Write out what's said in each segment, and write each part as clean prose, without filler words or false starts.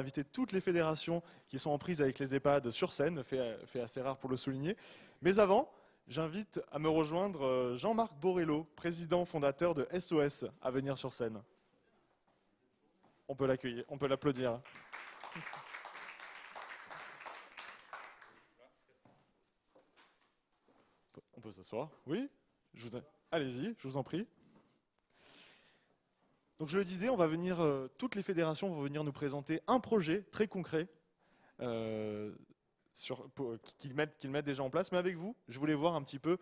invité toutes les fédérations qui sont en prise avec les EHPAD sur scène, fait assez rare pour le souligner. Mais avant, j'invite à me rejoindre Jean-Marc Borello, président fondateur de SOS, à venir sur scène. On peut l'accueillir, on peut l'applaudir. On peut s'asseoir. Oui, allez-y, je vous en prie. Donc je le disais, on va venir, toutes les fédérations vont venir nous présenter un projet très concret qu'ils mettent déjà en place. Mais avec vous, je voulais voir un petit peu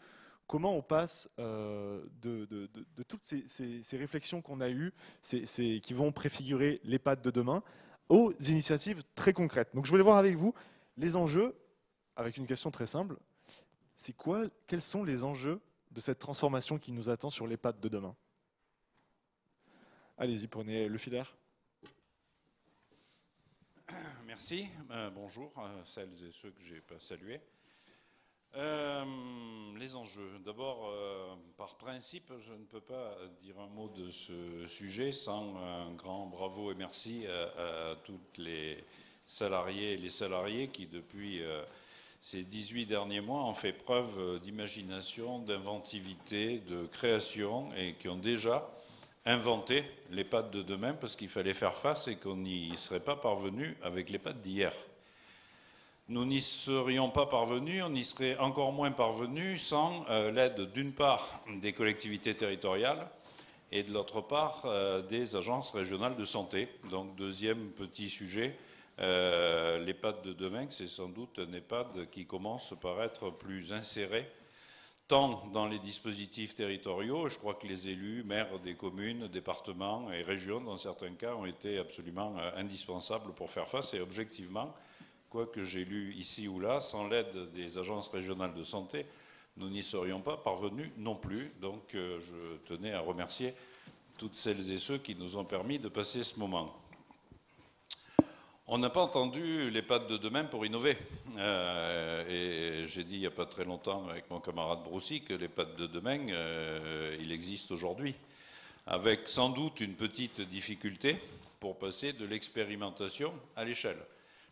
comment on passe de toutes ces réflexions qu'on a eues, qui vont préfigurer l'EHPAD de demain, aux initiatives très concrètes. Donc je voulais voir avec vous les enjeux, avec une question très simple. Quels sont les enjeux de cette transformation qui nous attend sur l'EHPAD de demain? Allez-y, prenez le filaire. Merci. Bonjour à celles et ceux que je n'ai pas salués. Les enjeux. D'abord, par principe, je ne peux pas dire un mot de ce sujet sans un grand bravo et merci à toutes les salariés et les salariés qui, depuis ces 18 derniers mois, ont fait preuve d'imagination, d'inventivité, de création et qui ont déjà inventé l'EHPAD de demain parce qu'il fallait faire face et qu'on n'y serait pas parvenu avec l'EHPAD d'hier. Nous n'y serions pas parvenus, on y serait encore moins parvenus sans l'aide d'une part des collectivités territoriales et de l'autre part des agences régionales de santé. Donc deuxième petit sujet, l'EHPAD de demain, c'est sans doute un EHPAD qui commence par être plus inséré tant dans les dispositifs territoriaux, je crois que les élus, maires des communes, départements et régions, dans certains cas, ont été absolument indispensables pour faire face. Et objectivement, quoi que j'ai lu ici ou là, sans l'aide des agences régionales de santé, nous n'y serions pas parvenus non plus. Donc je tenais à remercier toutes celles et ceux qui nous ont permis de passer ce moment. On n'a pas entendu l'EHPAD de demain pour innover. Et j'ai dit il n'y a pas très longtemps avec mon camarade Broussy que l'EHPAD de demain, il existe aujourd'hui. Avec sans doute une petite difficulté pour passer de l'expérimentation à l'échelle.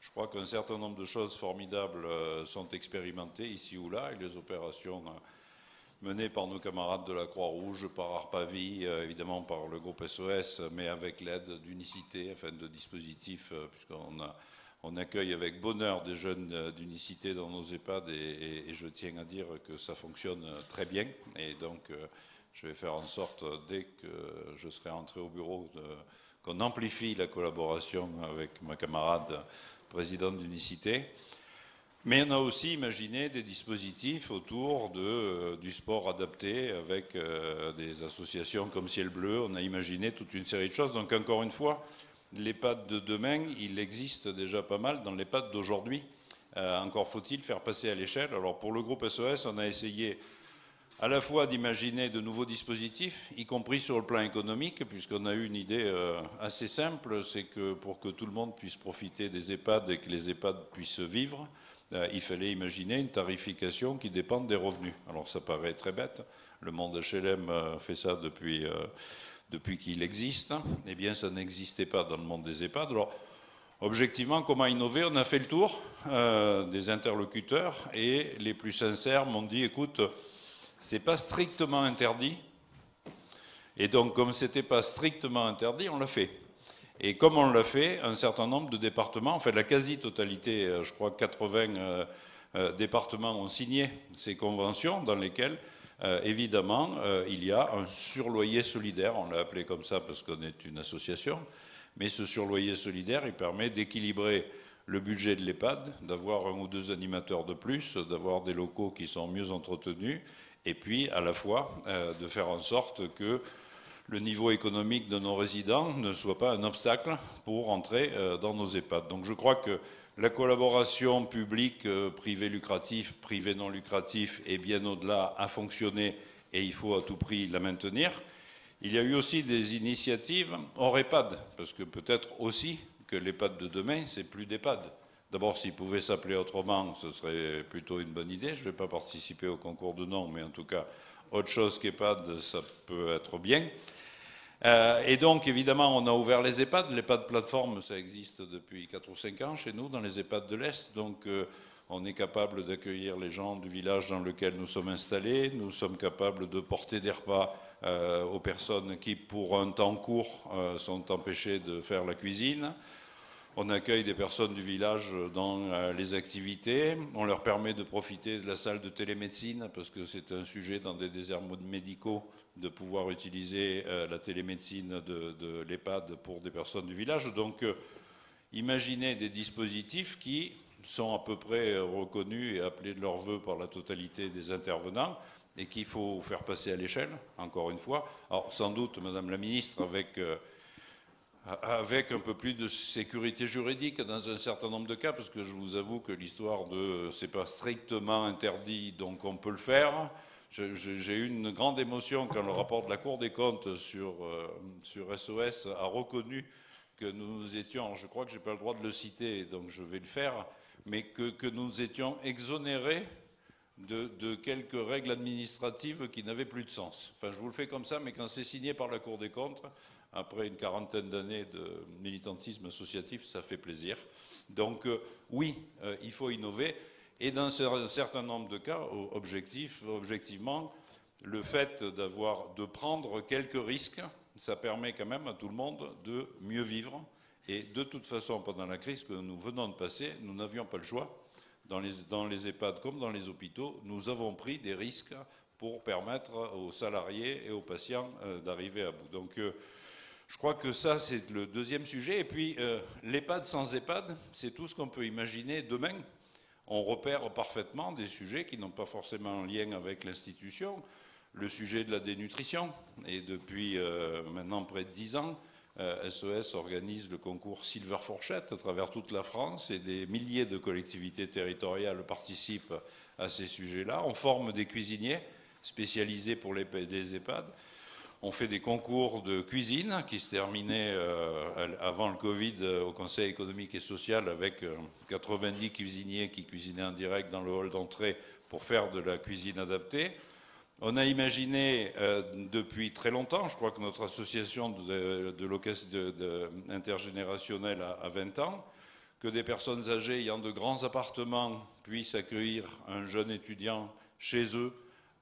Je crois qu'un certain nombre de choses formidables sont expérimentées ici ou là et les opérations menées par nos camarades de la Croix-Rouge, par Arpavi, évidemment par le groupe SOS, mais avec l'aide d'Unicité, enfin de dispositifs, puisqu'on accueille avec bonheur des jeunes d'Unicité dans nos EHPAD et je tiens à dire que ça fonctionne très bien. Et donc, je vais faire en sorte, dès que je serai entré au bureau, qu'on amplifie la collaboration avec ma camarade présidente d'Unicité. Mais on a aussi imaginé des dispositifs autour du sport adapté avec des associations comme Ciel Bleu. On a imaginé toute une série de choses. Donc encore une fois, l'EHPAD de demain, il existe déjà pas mal dans l'EHPAD d'aujourd'hui. Encore faut-il faire passer à l'échelle. Alors pour le groupe SOS, on a essayé à la fois d'imaginer de nouveaux dispositifs, y compris sur le plan économique, puisqu'on a eu une idée assez simple, c'est que pour que tout le monde puisse profiter des EHPAD et que les EHPAD puissent vivre, il fallait imaginer une tarification qui dépende des revenus. Alors ça paraît très bête, le monde HLM fait ça depuis qu'il existe. Eh bien ça n'existait pas dans le monde des EHPAD. Alors objectivement, comment innover? On a fait le tour des interlocuteurs et les plus sincères m'ont dit, écoute, c'est pas strictement interdit. Et donc comme c'était pas strictement interdit, on l'a fait. Et comme on l'a fait, un certain nombre de départements, en fait la quasi-totalité, je crois 80 départements ont signé ces conventions dans lesquelles, évidemment, il y a un surloyer solidaire, on l'a appelé comme ça parce qu'on est une association, mais ce surloyer solidaire, il permet d'équilibrer le budget de l'EHPAD, d'avoir 1 ou 2 animateurs de plus, d'avoir des locaux qui sont mieux entretenus, et puis à la fois de faire en sorte que le niveau économique de nos résidents ne soit pas un obstacle pour entrer dans nos EHPAD. Donc je crois que la collaboration publique, privé lucratif, privé non lucratif et bien au-delà a fonctionné et il faut à tout prix la maintenir. Il y a eu aussi des initiatives hors EHPAD, parce que peut-être aussi que l'EHPAD de demain, c'est plus d'EHPAD. D'abord, s'il pouvait s'appeler autrement, ce serait plutôt une bonne idée. Je ne vais pas participer au concours de noms, mais en tout cas, autre chose qu'EHPAD, ça peut être bien. Et donc, évidemment, on a ouvert les EHPAD. L'EHPAD plateforme, ça existe depuis 4 ou 5 ans chez nous, dans les EHPAD de l'Est. Donc, on est capable d'accueillir les gens du village dans lequel nous sommes installés. Nous sommes capables de porter des repas aux personnes qui, pour un temps court, sont empêchées de faire la cuisine. On accueille des personnes du village dans les activités. On leur permet de profiter de la salle de télémédecine, parce que c'est un sujet dans des déserts médicaux de pouvoir utiliser la télémédecine de l'EHPAD pour des personnes du village. Donc, imaginez des dispositifs qui sont à peu près reconnus et appelés de leur vœu par la totalité des intervenants et qu'il faut faire passer à l'échelle, encore une fois. Alors, sans doute, Madame la Ministre, avec un peu plus de sécurité juridique dans un certain nombre de cas, parce que je vous avoue que l'histoire de c'est pas strictement interdit, donc on peut le faire. J'ai eu une grande émotion quand le rapport de la Cour des comptes sur SOS a reconnu que nous étions, je crois que je n'ai pas le droit de le citer, donc je vais le faire, mais que nous étions exonérés de quelques règles administratives qui n'avaient plus de sens. Enfin, je vous le fais comme ça, mais quand c'est signé par la Cour des comptes, après une quarantaine d'années de militantisme associatif, ça fait plaisir. Donc oui, il faut innover. Et dans un certain nombre de cas, objectivement, le fait de prendre quelques risques, ça permet quand même à tout le monde de mieux vivre. Et de toute façon, pendant la crise que nous venons de passer, nous n'avions pas le choix. Dans les EHPAD comme dans les hôpitaux, nous avons pris des risques pour permettre aux salariés et aux patients d'arriver à bout. Donc, je crois que ça, c'est le deuxième sujet. Et puis, l'EHPAD sans EHPAD, c'est tout ce qu'on peut imaginer demain. On repère parfaitement des sujets qui n'ont pas forcément un lien avec l'institution. Le sujet de la dénutrition. Et depuis maintenant près de 10 ans, SOS organise le concours Silver Fourchette à travers toute la France et des milliers de collectivités territoriales participent à ces sujets-là. On forme des cuisiniers spécialisés pour les EHPAD. On fait des concours de cuisine qui se terminaient avant le Covid au Conseil économique et social avec 90 cuisiniers qui cuisinaient en direct dans le hall d'entrée pour faire de la cuisine adaptée. On a imaginé depuis très longtemps, je crois que notre association intergénérationnelle a 20 ans, que des personnes âgées ayant de grands appartements puissent accueillir un jeune étudiant chez eux,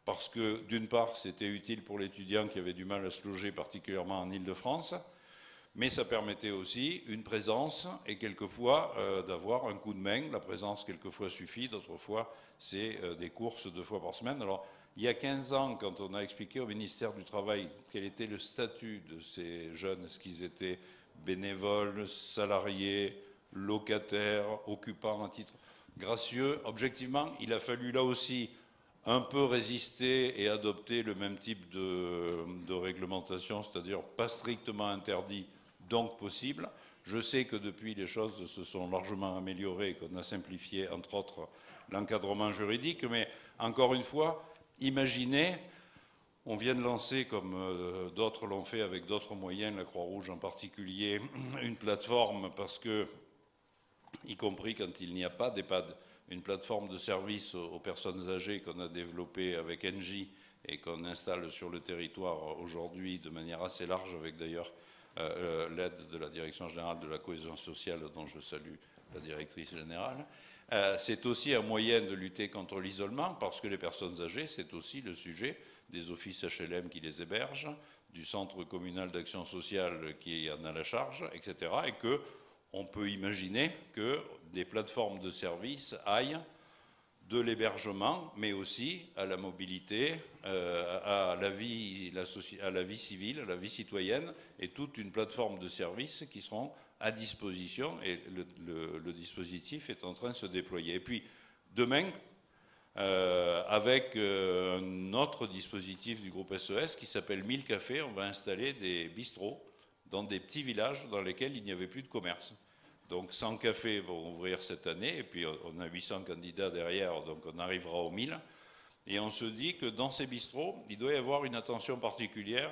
parce que d'une part c'était utile pour l'étudiant qui avait du mal à se loger, particulièrement en Île-de-France, mais ça permettait aussi une présence et quelquefois d'avoir un coup de main. La présence quelquefois suffit, d'autres fois c'est des courses 2 fois par semaine. Alors il y a 15 ans, quand on a expliqué au ministère du Travail quel était le statut de ces jeunes, est-ce qu'ils étaient bénévoles, salariés, locataires, occupants à titre gracieux, objectivement il a fallu là aussi un peu résister et adopter le même type de réglementation, c'est-à-dire pas strictement interdit, donc possible. Je sais que depuis, les choses se sont largement améliorées et qu'on a simplifié, entre autres, l'encadrement juridique. Mais encore une fois, imaginez, on vient de lancer, comme d'autres l'ont fait avec d'autres moyens, la Croix-Rouge en particulier, une plateforme parce que, y compris quand il n'y a pas d'EHPAD, une plateforme de service aux personnes âgées qu'on a développée avec Engie et qu'on installe sur le territoire aujourd'hui de manière assez large, avec d'ailleurs l'aide de la Direction générale de la cohésion sociale, dont je salue la directrice générale. C'est aussi un moyen de lutter contre l'isolement, parce que les personnes âgées, c'est aussi le sujet des offices HLM qui les hébergent, du centre communal d'action sociale qui en a la charge, etc. Et que on peut imaginer que des plateformes de services aillent de l'hébergement, mais aussi à la mobilité, à la vie civile, à la vie citoyenne, et toute une plateforme de services qui seront à disposition, et le dispositif est en train de se déployer. Et puis, demain, avec un autre dispositif du groupe SES qui s'appelle 1000 cafés, on va installer des bistrots dans des petits villages dans lesquels il n'y avait plus de commerce. Donc 100 cafés vont ouvrir cette année, et puis on a 800 candidats derrière, donc on arrivera aux 1000. Et on se dit que dans ces bistrots, il doit y avoir une attention particulière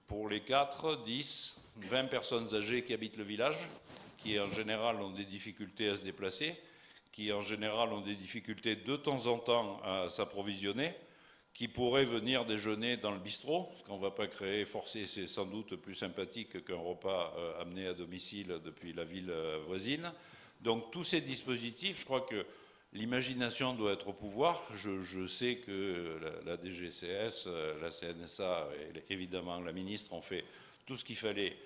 pour les 4, 10, 20 personnes âgées qui habitent le village, qui en général ont des difficultés à se déplacer, qui en général ont des difficultés de temps en temps à s'approvisionner, qui pourraient venir déjeuner dans le bistrot, parce qu'on ne va pas forcer, c'est sans doute plus sympathique qu'un repas amené à domicile depuis la ville voisine. Donc tous ces dispositifs, je crois que l'imagination doit être au pouvoir. Je sais que la DGCS, la CNSA et évidemment la ministre ont fait tout ce qu'il fallait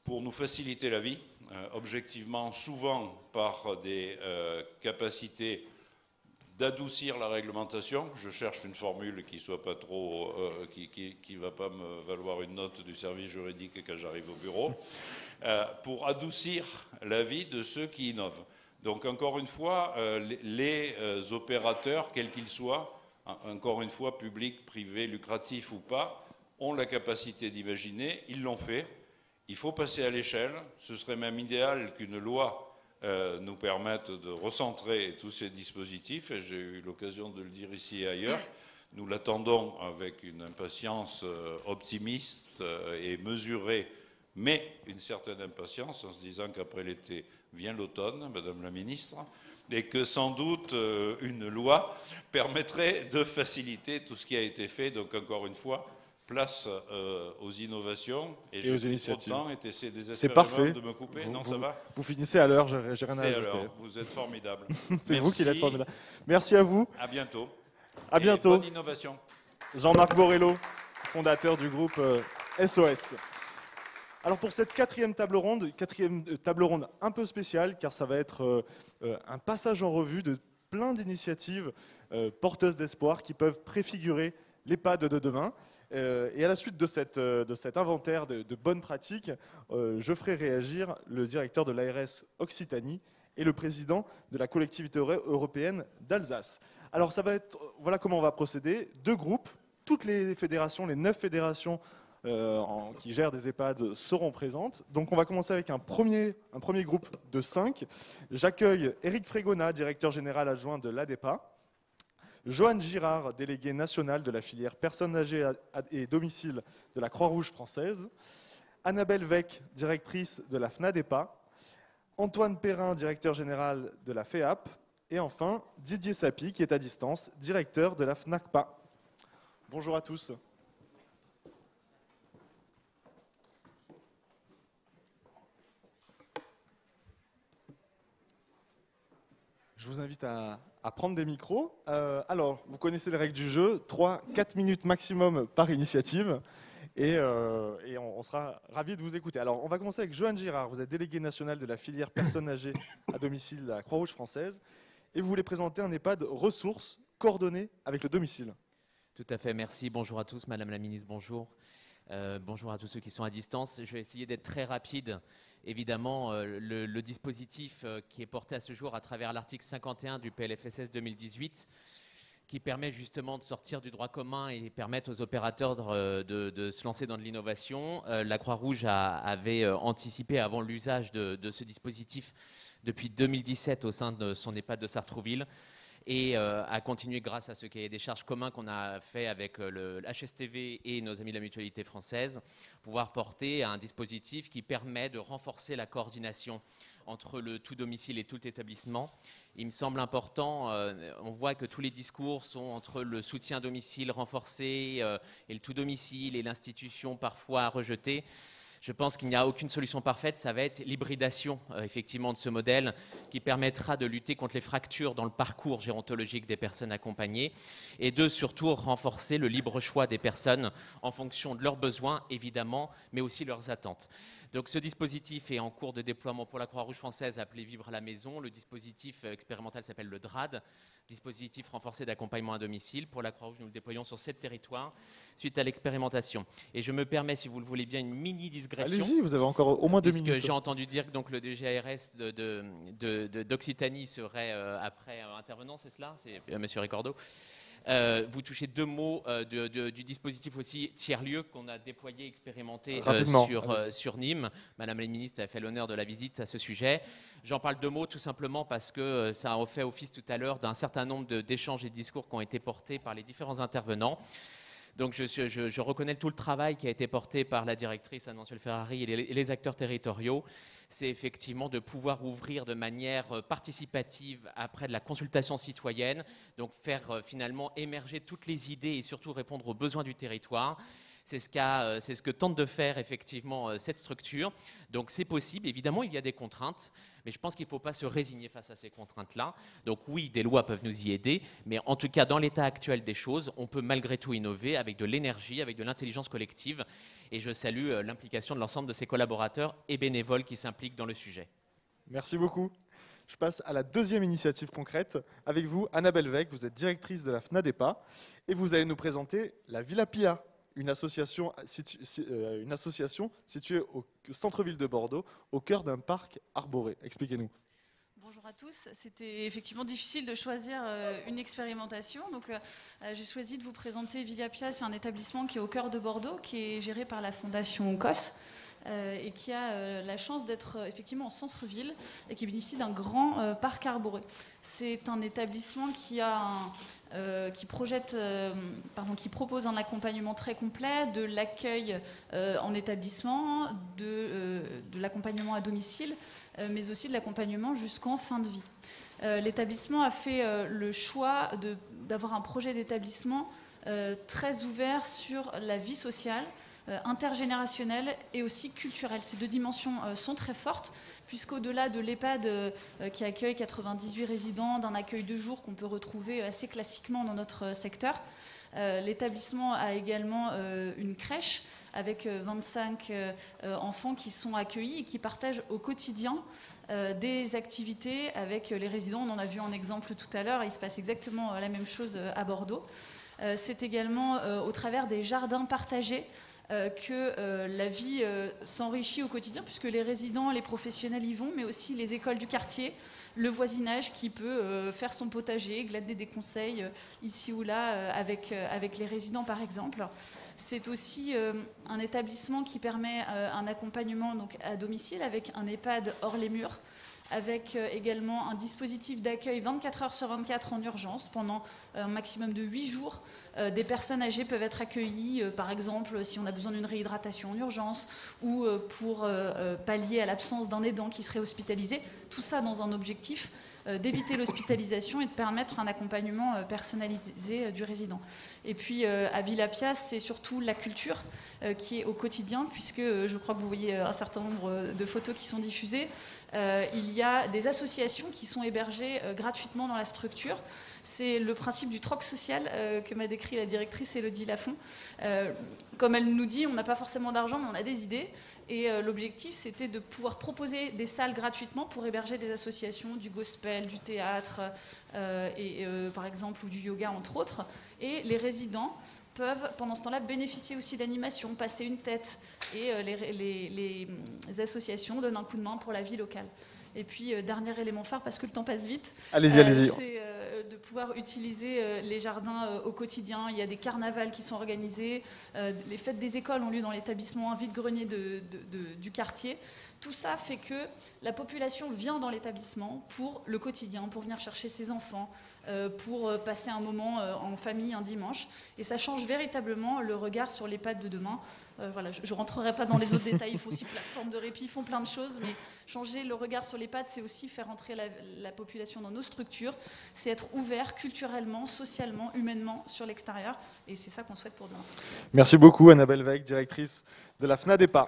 pour nous faciliter la vie, objectivement, souvent par des capacités d'adoucir la réglementation. Je cherche une formule qui soit pas trop, qui va pas me valoir une note du service juridique quand j'arrive au bureau, pour adoucir la vie de ceux qui innovent. Donc encore une fois, les opérateurs, quels qu'ils soient, encore une fois, publics, privés, lucratifs ou pas, ont la capacité d'imaginer, ils l'ont fait. Il faut passer à l'échelle. Ce serait même idéal qu'une loi nous permettent de recentrer tous ces dispositifs, et j'ai eu l'occasion de le dire ici et ailleurs. Nous l'attendons avec une impatience optimiste et mesurée, mais une certaine impatience, en se disant qu'après l'été vient l'automne, Madame la Ministre, et que sans doute une loi permettrait de faciliter tout ce qui a été fait. Donc encore une fois, place aux innovations et aux initiatives. C'est parfait. De me couper. Non, ça va. Vous finissez à l'heure, j'ai rien à ajouter. Vous êtes formidable. C'est vous qui êtes formidable. Merci à vous. À bientôt. À bientôt. Bonne innovation. Jean-Marc Borrello, fondateur du groupe SOS. Alors pour cette quatrième table ronde un peu spéciale, car ça va être un passage en revue de plein d'initiatives porteuses d'espoir qui peuvent préfigurer l'EHPAD de demain. Et à la suite de cet inventaire de bonnes pratiques, je ferai réagir le directeur de l'ARS Occitanie et le président de la collectivité européenne d'Alsace. Alors ça va être, voilà comment on va procéder, 2 groupes, toutes les fédérations, les 9 fédérations qui gèrent des EHPAD seront présentes. Donc on va commencer avec un premier groupe de 5. J'accueille Éric Frégona, directeur général adjoint de l'ADEPA, Joanne Girard, déléguée nationale de la filière personnes âgées et domicile de la Croix-Rouge française, Annabelle Weck, directrice de la FNADEPA, Antoine Perrin, directeur général de la FEAP, et enfin Didier Sapy, qui est à distance, directeur de la FNACPA. Bonjour à tous. Je vous invite à prendre des micros. Alors, vous connaissez les règles du jeu, 3-4 minutes maximum par initiative, et on sera ravis de vous écouter. Alors, on va commencer avec Joanne Girard. Vous êtes déléguée nationale de la filière personnes âgées à domicile de la Croix-Rouge française, et vous voulez présenter un EHPAD ressources coordonné avec le domicile. Tout à fait, merci. Bonjour à tous, Madame la Ministre, bonjour. Bonjour à tous ceux qui sont à distance. Je vais essayer d'être très rapide. Évidemment, le dispositif qui est porté à ce jour à travers l'article 51 du PLFSS 2018, qui permet justement de sortir du droit commun et permettre aux opérateurs de se lancer dans de l'innovation. La Croix-Rouge avait anticipé avant l'usage de ce dispositif depuis 2017 au sein de son EHPAD de Sartrouville, et à continuer grâce à ce cahier des charges commun qu'on a fait avec le HSTV et nos amis de la Mutualité française, pouvoir porter un dispositif qui permet de renforcer la coordination entre le tout domicile et tout établissement. Il me semble important, on voit que tous les discours sont entre le soutien à domicile renforcé et le tout domicile et l'institution parfois rejetée. Je pense qu'il n'y a aucune solution parfaite, ça va être l'hybridation effectivement de ce modèle qui permettra de lutter contre les fractures dans le parcours gérontologique des personnes accompagnées et de surtout renforcer le libre choix des personnes en fonction de leurs besoins évidemment, mais aussi leurs attentes. Donc ce dispositif est en cours de déploiement pour la Croix-Rouge française appelé Vivre à la maison. Le dispositif expérimental s'appelle le DRAD, dispositif renforcé d'accompagnement à domicile. Pour la Croix-Rouge, nous le déployons sur 7 territoires suite à l'expérimentation. Et je me permets, si vous le voulez bien, une mini digression. Allez-y, vous avez encore au moins 2 minutes. Puisque j'ai entendu dire que donc, le DGARS d'Occitanie serait après intervenant, c'est cela? C'est Monsieur Ricordo. Vous touchez 2 mots du dispositif aussi tiers-lieu qu'on a déployé, expérimenté sur Nîmes. Madame la ministre a fait l'honneur de la visite à ce sujet. J'en parle 2 mots tout simplement parce que ça a fait office tout à l'heure d'un certain nombre d'échanges et de discours qui ont été portés par les différents intervenants. Donc je reconnais tout le travail qui a été porté par la directrice Anne-Manuelle Ferrari et les acteurs territoriaux. C'est effectivement de pouvoir ouvrir de manière participative après de la consultation citoyenne, donc faire finalement émerger toutes les idées et surtout répondre aux besoins du territoire. C'est ce que tente de faire effectivement cette structure. Donc c'est possible. Évidemment, il y a des contraintes, mais je pense qu'il ne faut pas se résigner face à ces contraintes-là. Donc oui, des lois peuvent nous y aider, mais en tout cas, dans l'état actuel des choses, on peut malgré tout innover avec de l'énergie, avec de l'intelligence collective. Et je salue l'implication de l'ensemble de ces collaborateurs et bénévoles qui s'impliquent dans le sujet. Merci beaucoup. Je passe à la deuxième initiative concrète. Avec vous, Annabelle Weck, vous êtes directrice de la FNADEPA et vous allez nous présenter la Villa Pia, une association située au centre-ville de Bordeaux, au cœur d'un parc arboré. Expliquez-nous. Bonjour à tous. C'était effectivement difficile de choisir une expérimentation. Donc, j'ai choisi de vous présenter Villa Pia. C'est un établissement qui est au cœur de Bordeaux, qui est géré par la Fondation COS et qui a la chance d'être effectivement en centre-ville et qui bénéficie d'un grand parc arboré. C'est un établissement qui propose un accompagnement très complet, de l'accueil en établissement, de l'accompagnement à domicile, mais aussi de l'accompagnement jusqu'en fin de vie. L'établissement a fait le choix d'avoir un projet d'établissement très ouvert sur la vie sociale, intergénérationnelle et aussi culturelle. Ces deux dimensions sont très fortes, puisqu'au-delà de l'EHPAD qui accueille 98 résidents, d'un accueil de jour qu'on peut retrouver assez classiquement dans notre secteur, l'établissement a également une crèche avec 25 enfants qui sont accueillis et qui partagent au quotidien des activités avec les résidents. On en a vu un exemple tout à l'heure, il se passe exactement la même chose à Bordeaux. C'est également au travers des jardins partagés que la vie s'enrichit au quotidien, puisque les résidents, les professionnels y vont, mais aussi les écoles du quartier, le voisinage qui peut faire son potager, glaner des conseils ici ou là avec les résidents par exemple. C'est aussi un établissement qui permet un accompagnement donc, à domicile avec un EHPAD hors les murs, avec également un dispositif d'accueil 24 heures sur 24 en urgence pendant un maximum de 8 jours. Des personnes âgées peuvent être accueillies, par exemple, si on a besoin d'une réhydratation en urgence ou pour pallier à l'absence d'un aidant qui serait hospitalisé. Tout ça dans un objectif d'éviter l'hospitalisation et de permettre un accompagnement personnalisé du résident. Et puis à Villa Pia, c'est surtout la culture qui est au quotidien, puisque je crois que vous voyez un certain nombre de photos qui sont diffusées. Il y a des associations qui sont hébergées gratuitement dans la structure. C'est le principe du troc social que m'a décrit la directrice Élodie Lafont. Comme elle nous dit, on n'a pas forcément d'argent, mais on a des idées. Et l'objectif, c'était de pouvoir proposer des salles gratuitement pour héberger des associations, du gospel, du théâtre, par exemple, ou du yoga, entre autres. Et les résidents peuvent, pendant ce temps-là, bénéficier aussi d'animation, passer une tête. Et les associations donnent un coup de main pour la vie locale. Et puis, dernier élément phare, parce que le temps passe vite, allez-y. C'est de pouvoir utiliser les jardins au quotidien. Il y a des carnavals qui sont organisés, les fêtes des écoles ont lieu dans l'établissement, un vide-grenier du quartier. Tout ça fait que la population vient dans l'établissement pour le quotidien, pour venir chercher ses enfants, pour passer un moment en famille un dimanche. Et ça change véritablement le regard sur l'EHPAD de demain. Voilà, je ne rentrerai pas dans les autres détails, il faut aussi plateforme de répit, ils font plein de choses, mais changer le regard sur l'EHPAD, c'est aussi faire entrer la population dans nos structures, c'est être ouvert culturellement, socialement, humainement sur l'extérieur, et c'est ça qu'on souhaite pour demain. Merci beaucoup Annabelle Weck, directrice de la FNADEPA.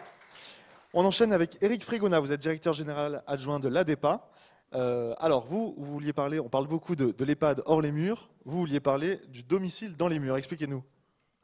On enchaîne avec Éric Frégona, vous êtes directeur général adjoint de l'ADEPA. Alors vous vouliez parler, on parle beaucoup de l'EHPAD hors les murs, vous vouliez parler du domicile dans les murs, expliquez-nous.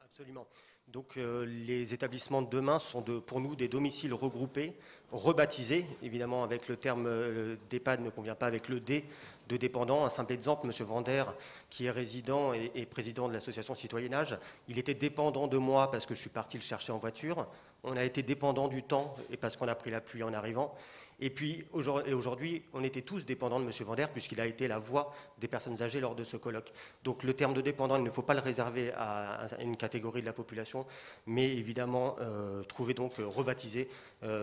Absolument. Donc les établissements de demain sont pour nous des domiciles regroupés, rebaptisés, évidemment avec le terme d'EHPAD ne convient pas avec le D de dépendant. Un simple exemple, M. Vander, qui est résident et président de l'association Citoyennage, il était dépendant de moi parce que je suis parti le chercher en voiture. On a été dépendant du temps et parce qu'on a pris la pluie en arrivant. Et puis aujourd'hui, on était tous dépendants de M. Vander puisqu'il a été la voix des personnes âgées lors de ce colloque. Donc le terme de dépendant, il ne faut pas le réserver à une catégorie de la population, mais évidemment rebaptiser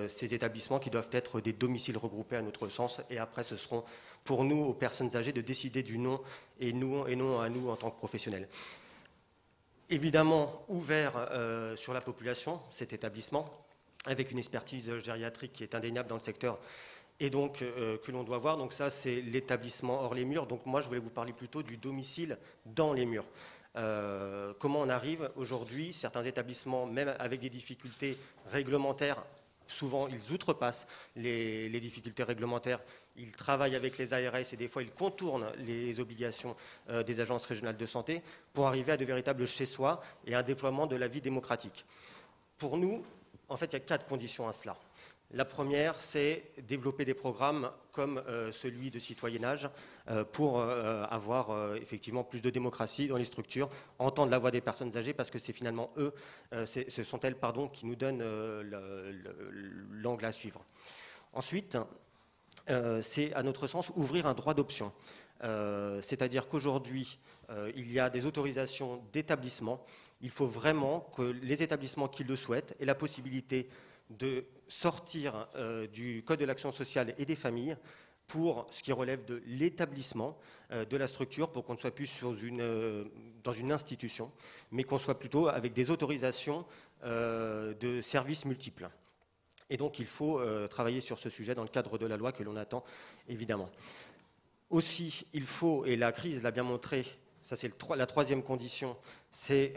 ces établissements qui doivent être des domiciles regroupés à notre sens. Et après, ce seront pour nous, aux personnes âgées, de décider du nom et non à nous en tant que professionnels. évidemment ouvert sur la population, cet établissement, avec une expertise gériatrique qui est indéniable dans le secteur et donc que l'on doit voir. Donc ça, c'est l'établissement hors les murs. Donc moi, je voulais vous parler plutôt du domicile dans les murs. Comment on arrive aujourd'hui, certains établissements, même avec des difficultés réglementaires, souvent ils outrepassent les difficultés réglementaires, ils travaillent avec les ARS et des fois ils contournent les obligations des agences régionales de santé pour arriver à de véritables chez-soi et à un déploiement de la vie démocratique. Pour nous, en fait, il y a 4 conditions à cela. La première, c'est développer des programmes comme celui de citoyennage pour avoir effectivement plus de démocratie dans les structures, entendre la voix des personnes âgées, parce que c'est finalement eux, ce sont elles qui nous donnent l'angle à suivre. Ensuite, c'est à notre sens ouvrir un droit d'option. C'est-à-dire qu'aujourd'hui, il y a des autorisations d'établissement. Il faut vraiment que les établissements qui le souhaitent aient la possibilité de sortir du Code de l'action sociale et des familles pour ce qui relève de l'établissement, de la structure, pour qu'on ne soit plus dans une institution, mais qu'on soit plutôt avec des autorisations de services multiples. Et donc il faut travailler sur ce sujet dans le cadre de la loi que l'on attend évidemment. Aussi, il faut, et la crise l'a bien montré, ça c'est la troisième condition, c'est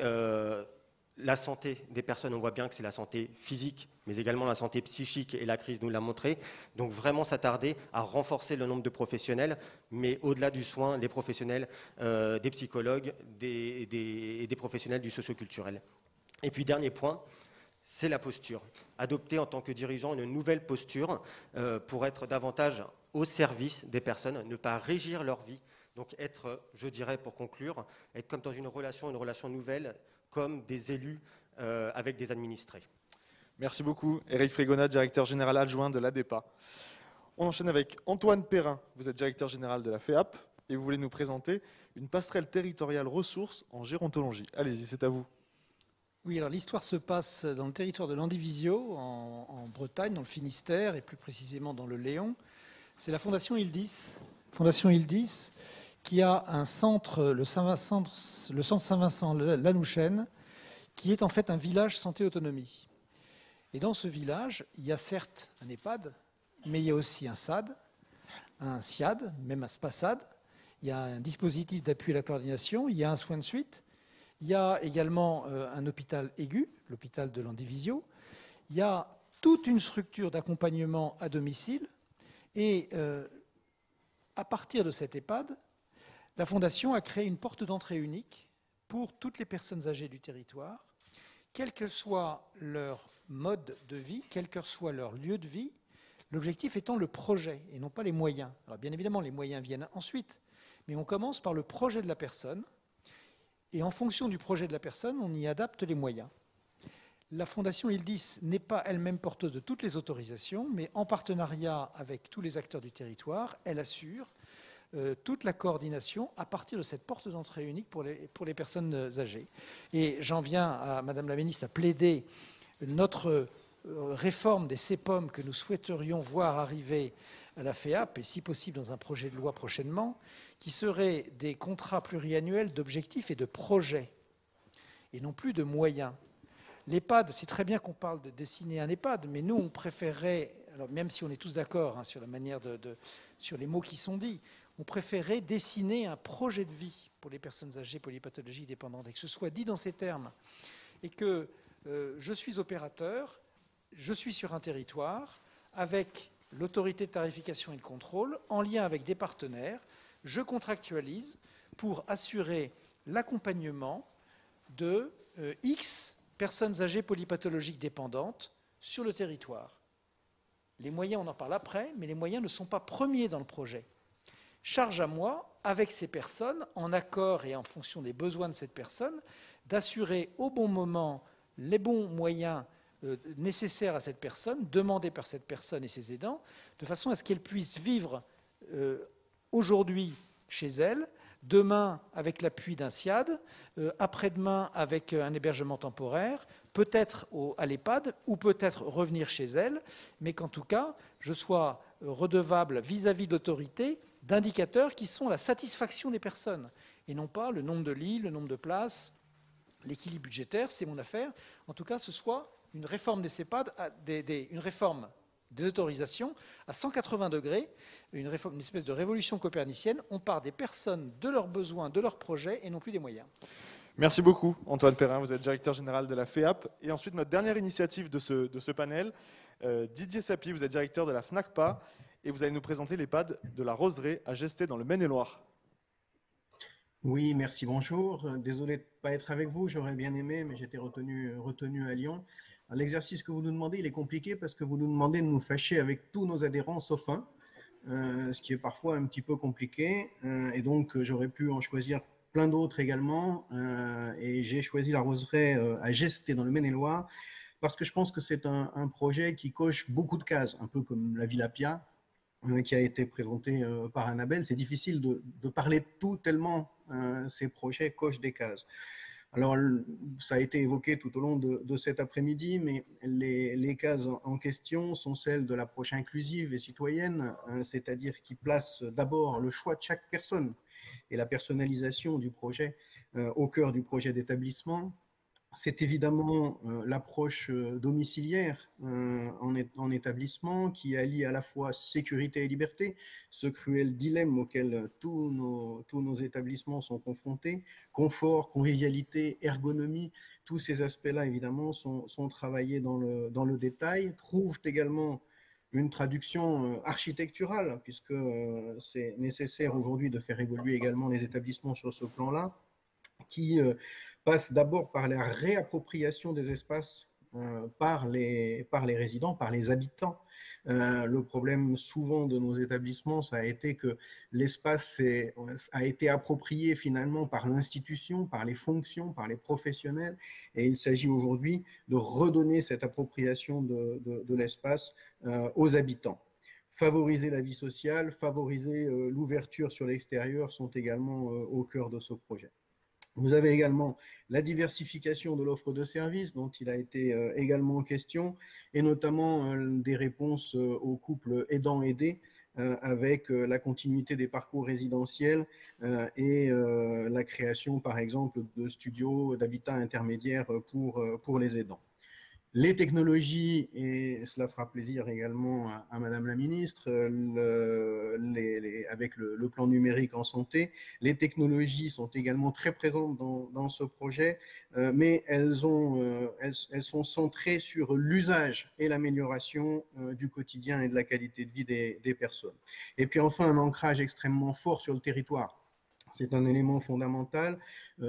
la santé des personnes. On voit bien que c'est la santé physique, mais également la santé psychique, et la crise nous l'a montré. Donc vraiment s'attarder à renforcer le nombre de professionnels, mais au-delà du soin, les professionnels, des psychologues, des professionnels du socioculturel. Et puis dernier point, c'est la posture. Adopter en tant que dirigeant une nouvelle posture pour être davantage au service des personnes, ne pas régir leur vie. Donc être, je dirais pour conclure, être comme dans une relation nouvelle, comme des élus avec des administrés. Merci beaucoup, Éric Frégonat, directeur général adjoint de l'ADEPA. On enchaîne avec Antoine Perrin. Vous êtes directeur général de la FEAP et vous voulez nous présenter une passerelle territoriale ressources en gérontologie. Allez-y, c'est à vous. Oui, alors l'histoire se passe dans le territoire de Landivisiau, en Bretagne, dans le Finistère, et plus précisément dans le Léon. C'est la Fondation Ildis, qui a un centre, le centre Saint-Vincent-Lanouchen, qui est en fait un village santé-autonomie. Et dans ce village, il y a certes un EHPAD, mais il y a aussi un SAD, un SIAD, même un SPASAD. Il y a un dispositif d'appui à la coordination, il y a un soin de suite. Il y a également un hôpital aigu, l'hôpital de Landivisiau. Il y a toute une structure d'accompagnement à domicile. Et à partir de cet EHPAD, la Fondation a créé une porte d'entrée unique pour toutes les personnes âgées du territoire, quel que soit leur mode de vie, quel que soit leur lieu de vie, l'objectif étant le projet et non pas les moyens. Alors bien évidemment, les moyens viennent ensuite, mais on commence par le projet de la personne. Et en fonction du projet de la personne, on y adapte les moyens. La Fondation Ildis n'est pas elle-même porteuse de toutes les autorisations, mais en partenariat avec tous les acteurs du territoire, elle assure toute la coordination à partir de cette porte d'entrée unique pour les personnes âgées. Et j'en viens à Madame la Ministre à plaider notre réforme des CEPOM que nous souhaiterions voir arriver à la FEAP, et si possible dans un projet de loi prochainement, qui seraient des contrats pluriannuels d'objectifs et de projets, et non plus de moyens. L'EHPAD, c'est très bien qu'on parle de dessiner un EHPAD, mais nous, on préférerait, alors même si on est tous d'accord sur la manière sur les mots qui sont dits, on préférerait dessiner un projet de vie pour les personnes âgées polypathologiques dépendantes, et que ce soit dit dans ces termes, et que je suis opérateur, je suis sur un territoire, avec l'autorité de tarification et de contrôle, en lien avec des partenaires, je contractualise pour assurer l'accompagnement de X personnes âgées polypathologiques dépendantes sur le territoire. Les moyens, on en parle après, mais les moyens ne sont pas premiers dans le projet. Charge à moi, avec ces personnes, en accord et en fonction des besoins de cette personne, d'assurer au bon moment les bons moyens nécessaires à cette personne, demandés par cette personne et ses aidants, de façon à ce qu'elle puisse vivre aujourd'hui chez elle, demain avec l'appui d'un SIAD, après-demain avec un hébergement temporaire, peut-être à l'EHPAD ou peut-être revenir chez elle, mais qu'en tout cas, je sois redevable vis-à-vis de l'autorité d'indicateurs qui sont la satisfaction des personnes, et non pas le nombre de lits, le nombre de places, l'équilibre budgétaire, c'est mon affaire. En tout cas, ce soit une réforme des CEPAD, une réforme de l'autorisation à 180 degrés, une espèce de révolution copernicienne. On part des personnes, de leurs besoins, de leurs projets et non plus des moyens. Merci beaucoup, Antoine Perrin. Vous êtes directeur général de la FEAP. Et ensuite, notre dernière initiative de ce panel, Didier Sapie, vous êtes directeur de la FNACPA et vous allez nous présenter l'EHPAD de la Roseraie à Gesté dans le Maine-et-Loire. Oui, merci, bonjour. Désolé de ne pas être avec vous, j'aurais bien aimé, mais j'étais retenu à Lyon. L'exercice que vous nous demandez, il est compliqué parce que vous nous demandez de nous fâcher avec tous nos adhérents sauf un, ce qui est parfois un petit peu compliqué. Et donc, j'aurais pu en choisir plein d'autres également. Et j'ai choisi la Roseraie à Gesté dans le Maine-et-Loire parce que je pense que c'est un projet qui coche beaucoup de cases, un peu comme la Villa Pia, qui a été présenté par Annabelle. C'est difficile de parler de tout tellement ces projets cochent des cases. Alors, ça a été évoqué tout au long de cet après-midi, mais les cases en question sont celles de l'approche inclusive et citoyenne, c'est-à-dire qui place d'abord le choix de chaque personne et la personnalisation du projet au cœur du projet d'établissement. C'est évidemment l'approche domiciliaire en établissement qui allie à la fois sécurité et liberté, ce cruel dilemme auquel tous nos établissements sont confrontés, confort, convivialité, ergonomie, tous ces aspects-là évidemment sont travaillés dans le détail, trouvent également une traduction architecturale, puisque c'est nécessaire aujourd'hui de faire évoluer également les établissements sur ce plan-là, qui passe d'abord par la réappropriation des espaces par les résidents, par les habitants. Le problème souvent de nos établissements, ça a été que l'espace a été approprié finalement par l'institution, par les fonctions, par les professionnels, et il s'agit aujourd'hui de redonner cette appropriation de l'espace aux habitants. Favoriser la vie sociale, favoriser l'ouverture sur l'extérieur sont également au cœur de ce projet. Vous avez également la diversification de l'offre de services dont il a été également question, et notamment des réponses aux couples aidants-aidés avec la continuité des parcours résidentiels et la création par exemple de studios d'habitat intermédiaire pour les aidants. Les technologies, et cela fera plaisir également à Madame la Ministre, avec le plan numérique en santé, les technologies sont également très présentes dans ce projet, mais elles sont centrées sur l'usage et l'amélioration du quotidien et de la qualité de vie des personnes. Et puis enfin, un ancrage extrêmement fort sur le territoire. C'est un élément fondamental,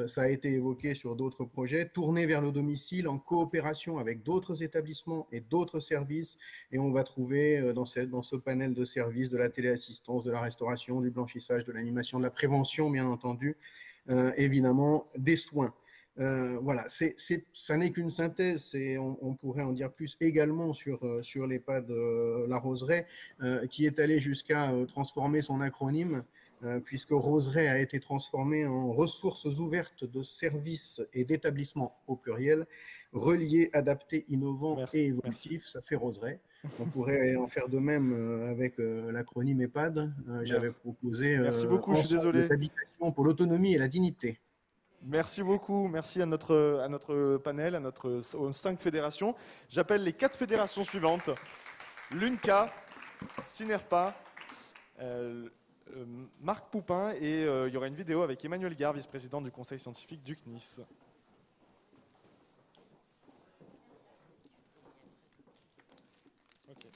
ça a été évoqué sur d'autres projets, tourner vers le domicile en coopération avec d'autres établissements et d'autres services, et on va trouver dans ce panel de services de la téléassistance, de la restauration, du blanchissage, de l'animation, de la prévention bien entendu, évidemment des soins. Voilà, ça n'est qu'une synthèse, et on pourrait en dire plus également sur l'EHPAD La Roseraie, qui est allé jusqu'à transformer son acronyme, puisque Roseraie a été transformée en ressources ouvertes de services et d'établissements au pluriel, reliés, adaptés, innovants et évolutifs, ça fait Roseraie. On pourrait en faire de même avec l'acronyme EHPAD. J'avais proposé merci beaucoup, je suis désolé. D'habitation pour l'autonomie et la dignité. Merci beaucoup, merci à notre panel, aux 5 fédérations. J'appelle les 4 fédérations suivantes. L'UNCA, Synerpa, Marc Poupin, et il y aura une vidéo avec Emmanuel Gare, vice-président du conseil scientifique du CNIS. Okay.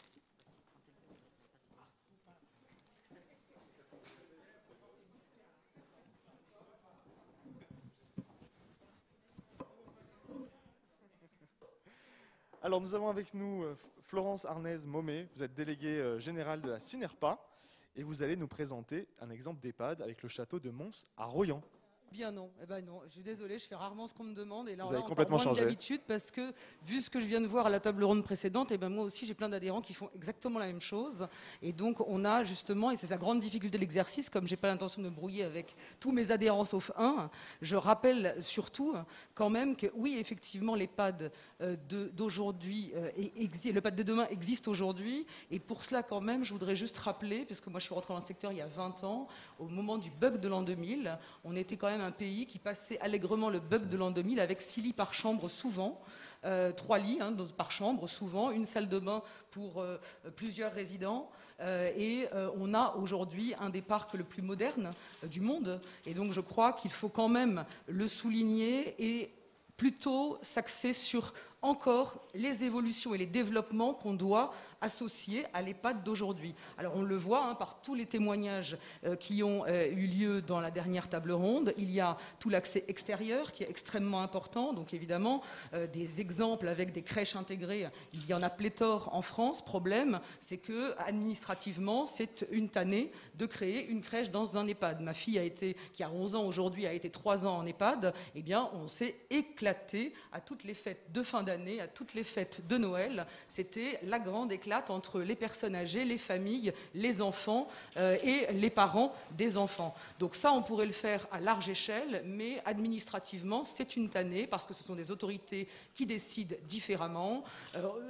Alors nous avons avec nous Florence Arnaise-Momé, vous êtes déléguée générale de la Synerpa. Et vous allez nous présenter un exemple d'EHPAD avec le château de Mons à Royan. Bien non, eh ben non, je suis désolée, je fais rarement ce qu'on me demande, et là, vous avez on complètement changé d'habitude, parce que vu ce que je viens de voir à la table ronde précédente, et ben moi aussi j'ai plein d'adhérents qui font exactement la même chose, et donc on a justement, et c'est sa grande difficulté de l'exercice, comme j'ai pas l'intention de me brouiller avec tous mes adhérents sauf un, je rappelle surtout quand même que oui, effectivement, l'EHPAD d'aujourd'hui, l'EHPAD de demain existe aujourd'hui, et pour cela quand même, je voudrais juste rappeler, parce que moi je suis rentrée dans le secteur il y a 20 ans, au moment du bug de l'an 2000, on était quand même un pays qui passait allègrement le bug de l'an 2000 avec 6 lits par chambre souvent, 3 lits par chambre souvent, une salle de bain pour plusieurs résidents. Et on a aujourd'hui un des parcs le plus moderne du monde. Et donc je crois qu'il faut quand même le souligner et plutôt s'axer sur encore les évolutions et les développements qu'on doit associés à l'EHPAD d'aujourd'hui. Alors on le voit par tous les témoignages qui ont eu lieu dans la dernière table ronde. Il y a tout l'accès extérieur qui est extrêmement important. Donc évidemment, des exemples avec des crèches intégrées, il y en a pléthore en France. Problème, c'est que administrativement, c'est une tannée de créer une crèche dans un EHPAD. Ma fille qui a 11 ans aujourd'hui, a été 3 ans en EHPAD. Eh bien, on s'est éclaté à toutes les fêtes de fin d'année, à toutes les fêtes de Noël. C'était la grande éclate entre les personnes âgées, les familles, les enfants et les parents des enfants. Donc ça, on pourrait le faire à large échelle, mais administrativement, c'est une tannée parce que ce sont des autorités qui décident différemment.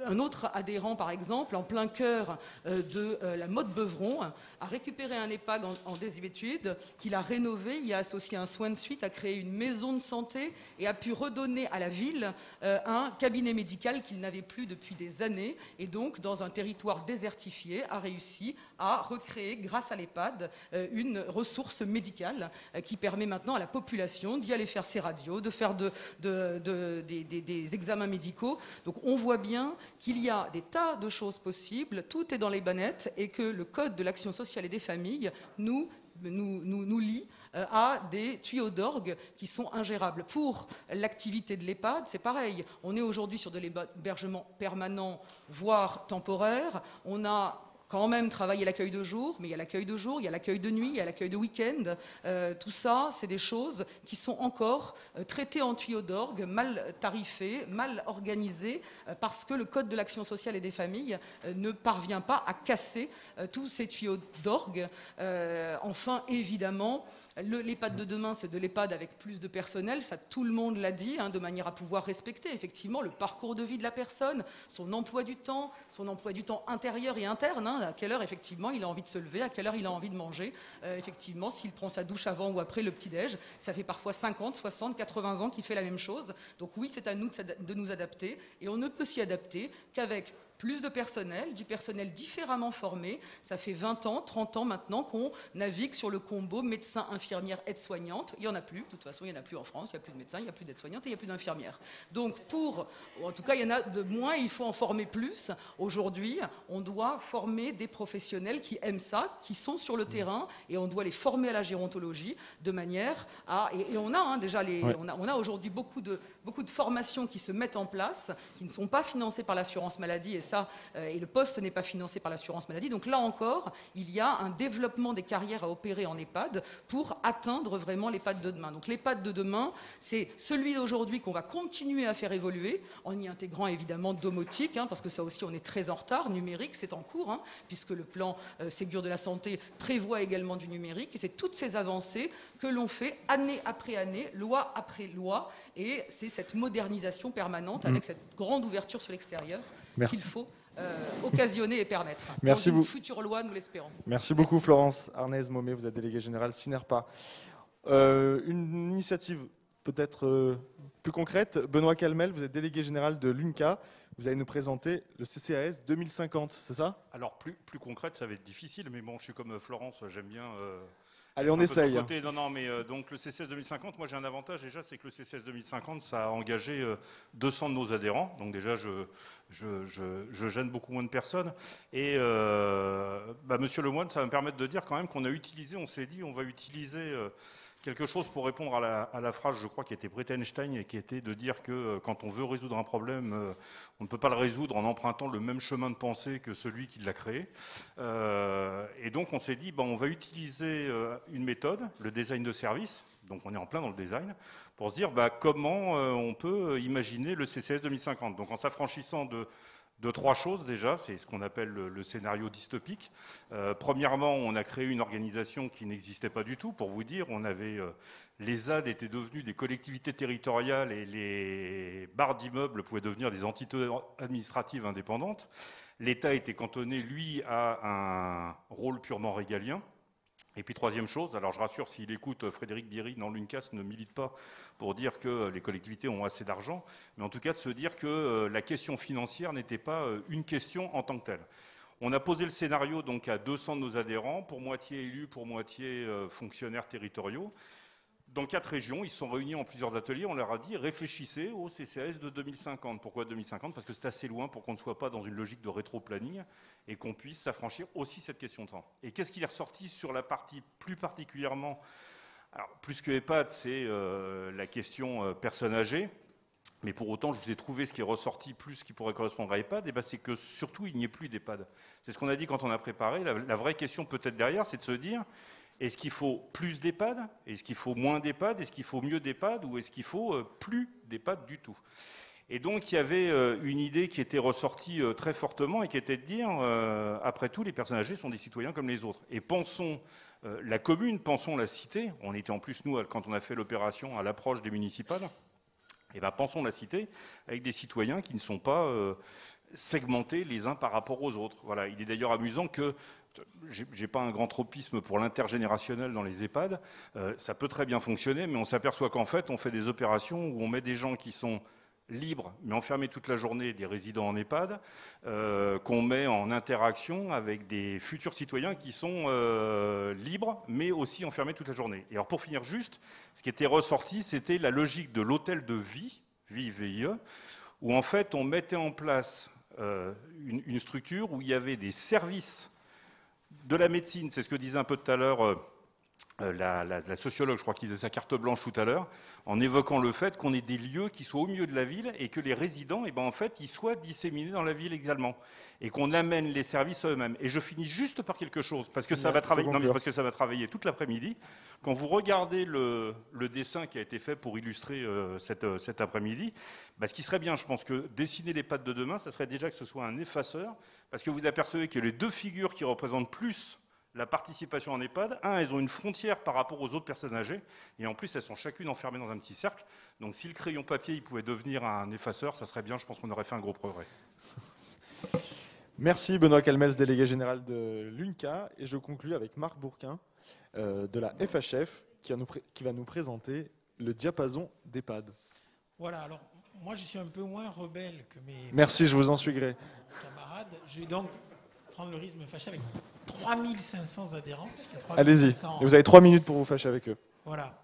Un autre adhérent, par exemple, en plein cœur de la Motte-Beuvron, a récupéré un EHPAD en désuétude qu'il a rénové, il a associé un soin de suite, a créé une maison de santé et a pu redonner à la ville un cabinet médical qu'il n'avait plus depuis des années. Et donc, dans un territoire désertifié, a réussi à recréer, grâce à l'EHPAD, une ressource médicale qui permet maintenant à la population d'y aller faire ses radios, de faire des examens médicaux. Donc on voit bien qu'il y a des tas de choses possibles, tout est dans les bannettes et que le Code de l'action sociale et des familles nous lie à des tuyaux d'orgue qui sont ingérables. Pour l'activité de l'EHPAD, c'est pareil. On est aujourd'hui sur de l'hébergement permanent, voire temporaire. On a quand même travailler l'accueil de jour, mais il y a l'accueil de jour, il y a l'accueil de nuit, il y a l'accueil de week-end. Tout ça, c'est des choses qui sont encore traitées en tuyaux d'orgue, mal tarifées, mal organisées, parce que le Code de l'action sociale et des familles ne parvient pas à casser tous ces tuyaux d'orgue. Enfin, évidemment, l'EHPAD de demain, c'est de l'EHPAD avec plus de personnel, ça tout le monde l'a dit, de manière à pouvoir respecter effectivement le parcours de vie de la personne, son emploi du temps intérieur et interne, à quelle heure effectivement il a envie de se lever, à quelle heure il a envie de manger, effectivement s'il prend sa douche avant ou après le petit-déj, ça fait parfois 50, 60, 80 ans qu'il fait la même chose. Donc oui, c'est à nous de nous adapter et on ne peut s'y adapter qu'avec plus de personnel, du personnel différemment formé. Ça fait 20 ans, 30 ans maintenant qu'on navigue sur le combo médecin, infirmière, aide-soignante. Il n'y en a plus, de toute façon, il n'y en a plus en France, il n'y a plus de médecins, il n'y a plus d'aide-soignante et il n'y a plus d'infirmières. Donc en tout cas, il y en a de moins, il faut en former plus. Aujourd'hui, on doit former des professionnels qui aiment ça, qui sont sur le terrain, et on doit les former à la gérontologie de manière à... Et on a déjà on a aujourd'hui beaucoup de formations qui se mettent en place, qui ne sont pas financées par l'assurance maladie, et le poste n'est pas financé par l'assurance maladie. Donc là encore, il y a un développement des carrières à opérer en EHPAD pour atteindre vraiment l'EHPAD de demain. Donc l'EHPAD de demain, c'est celui d'aujourd'hui qu'on va continuer à faire évoluer en y intégrant évidemment domotique, parce que ça aussi on est très en retard, numérique c'est en cours, puisque le plan Ségur de la santé prévoit également du numérique, et c'est toutes ces avancées que l'on fait année après année, loi après loi, et c'est cette modernisation permanente avec cette grande ouverture sur l'extérieur qu'il faut occasionner et permettre. Merci dans une vous. future loi, nous l'espérons. Merci beaucoup Florence Arnaise-Momé, vous êtes déléguée générale Synerpa. Une initiative peut-être plus concrète. Benoît Calmel, vous êtes délégué général de l'UNCA. Vous allez nous présenter le CCAS 2050, c'est ça? Alors plus concrète, ça va être difficile, mais bon, je suis comme Florence, j'aime bien... Allez, on essaye. Non, mais donc le CCS 2050, moi j'ai un avantage déjà, c'est que le CCS 2050, ça a engagé 200 de nos adhérents. Donc déjà, je gêne beaucoup moins de personnes. Et Monsieur Lemoine, ça va me permettre de dire quand même qu'on a utilisé, on s'est dit, on va utiliser quelque chose pour répondre à la phrase, je crois, qui était prête à Einstein et qui était de dire que quand on veut résoudre un problème, on ne peut pas le résoudre en empruntant le même chemin de pensée que celui qui l'a créé. Et donc on s'est dit, on va utiliser une méthode, le design de service, donc on est en plein dans le design, pour se dire comment on peut imaginer le CCS 2050. Donc en s'affranchissant de 3 choses déjà, c'est ce qu'on appelle le scénario dystopique. Premièrement, on a créé une organisation qui n'existait pas du tout. Pour vous dire, les ZAD étaient devenus des collectivités territoriales et les barres d'immeubles pouvaient devenir des entités administratives indépendantes. L'État était cantonné, lui, à un rôle purement régalien. Et puis troisième chose, alors je rassure, s'il écoute Frédéric Bierry dans l'UNCAS, ne milite pas pour dire que les collectivités ont assez d'argent, mais en tout cas de se dire que la question financière n'était pas une question en tant que telle. On a posé le scénario donc à 200 de nos adhérents, pour moitié élus, pour moitié fonctionnaires territoriaux. Dans 4 régions, ils se sont réunis en plusieurs ateliers, on leur a dit réfléchissez au CCAS de 2050. Pourquoi 2050 ? Parce que c'est assez loin pour qu'on ne soit pas dans une logique de rétro-planning et qu'on puisse s'affranchir aussi cette question de temps. Et qu'est-ce qui est ressorti sur la partie plus particulièrement, alors plus que EHPAD, c'est la question personnes âgées. Mais pour autant, je vous ai trouvé ce qui est ressorti plus qui pourrait correspondre à EHPAD, et ben c'est que surtout il n'y ait plus d'EHPAD. C'est ce qu'on a dit quand on a préparé. La vraie question peut-être derrière, c'est de se dire est-ce qu'il faut plus d'EHPAD ? Est-ce qu'il faut moins d'EHPAD ? Est-ce qu'il faut mieux d'EHPAD ? Ou est-ce qu'il faut plus d'EHPAD du tout ? Et donc il y avait une idée qui était ressortie très fortement et qui était de dire après tout, les personnes âgées sont des citoyens comme les autres. Et pensons la commune, pensons la cité. On était en plus, nous, quand on a fait l'opération à l'approche des municipales, et ben pensons la cité avec des citoyens qui ne sont pas segmentés les uns par rapport aux autres. Voilà. Il est d'ailleurs amusant que j'ai pas un grand tropisme pour l'intergénérationnel dans les EHPAD. Ça peut très bien fonctionner, mais on s'aperçoit qu'en fait, on fait des opérations où on met des gens qui sont libres, mais enfermés toute la journée, des résidents en EHPAD, qu'on met en interaction avec des futurs citoyens qui sont libres, mais aussi enfermés toute la journée. Et alors pour finir juste, ce qui était ressorti, c'était la logique de l'hôtel de vie, VIE, où en fait on mettait en place une structure où il y avait des services de la médecine, c'est ce que disait un peu tout à l'heure la sociologue, je crois qu'il faisait sa carte blanche tout à l'heure, en évoquant le fait qu'on ait des lieux qui soient au milieu de la ville et que les résidents, en fait, ils soient disséminés dans la ville également. Et qu'on amène les services à eux-mêmes. Et je finis juste par quelque chose, parce que ça va travailler, parce que ça va travailler toute l'après-midi. Quand vous regardez le dessin qui a été fait pour illustrer cet après-midi, ce qui serait bien, je pense que dessiner les pattes de demain, ça serait déjà que ce soit un effaceur, parce que vous apercevez que les deux figures qui représentent plus la participation en EHPAD, elles ont une frontière par rapport aux autres personnes âgées, et en plus, elles sont chacune enfermées dans un petit cercle. Donc si le crayon papier il pouvait devenir un effaceur, ça serait bien, je pense qu'on aurait fait un gros progrès. Merci Benoît Calmels, délégué général de l'UNCA, et je conclue avec Marc Bourquin de la FHF qui va nous présenter le diapason d'EHPAD. Voilà, alors moi je suis un peu moins rebelle que mes Merci, je vous en suis gré. camarades. Je vais donc prendre le risque de me fâcher avec 3500 adhérents. Allez-y, vous avez 3 minutes pour vous fâcher avec eux. Voilà.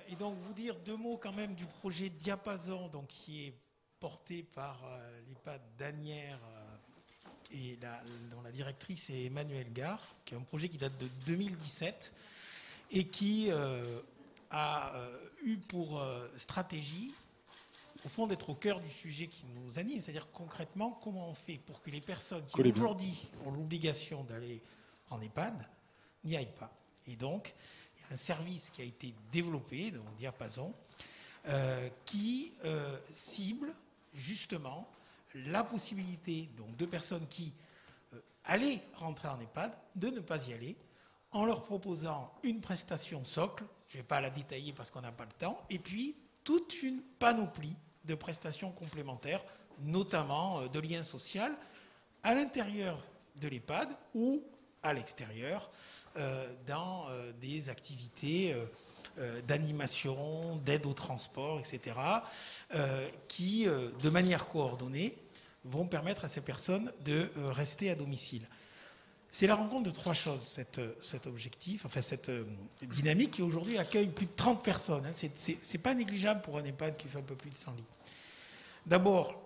Et donc vous dire 2 mots quand même du projet Diapason, donc, qui est porté par l'EHPAD d'Asnières et dont la directrice est Emmanuelle Gare, qui est un projet qui date de 2017 et qui a eu pour stratégie, au fond, d'être au cœur du sujet qui nous anime, c'est-à-dire concrètement comment on fait pour que les personnes qui aujourd'hui ont l'obligation d'aller en EHPAD n'y aillent pas. Et donc, il y a un service qui a été développé, donc Diapason, qui cible justement la possibilité donc, de personnes qui allaient rentrer en EHPAD de ne pas y aller, en leur proposant une prestation socle, je ne vais pas la détailler parce qu'on n'a pas le temps, et puis toute une panoplie de prestations complémentaires, notamment de lien social, à l'intérieur de l'EHPAD ou à l'extérieur, dans des activités d'animation, d'aide au transport, etc., qui, de manière coordonnée, vont permettre à ces personnes de rester à domicile. C'est la rencontre de 3 choses, cet objectif, enfin cette dynamique qui aujourd'hui accueille plus de 30 personnes. Hein. C'est pas négligeable pour un EHPAD qui fait un peu plus de 100 lits. D'abord,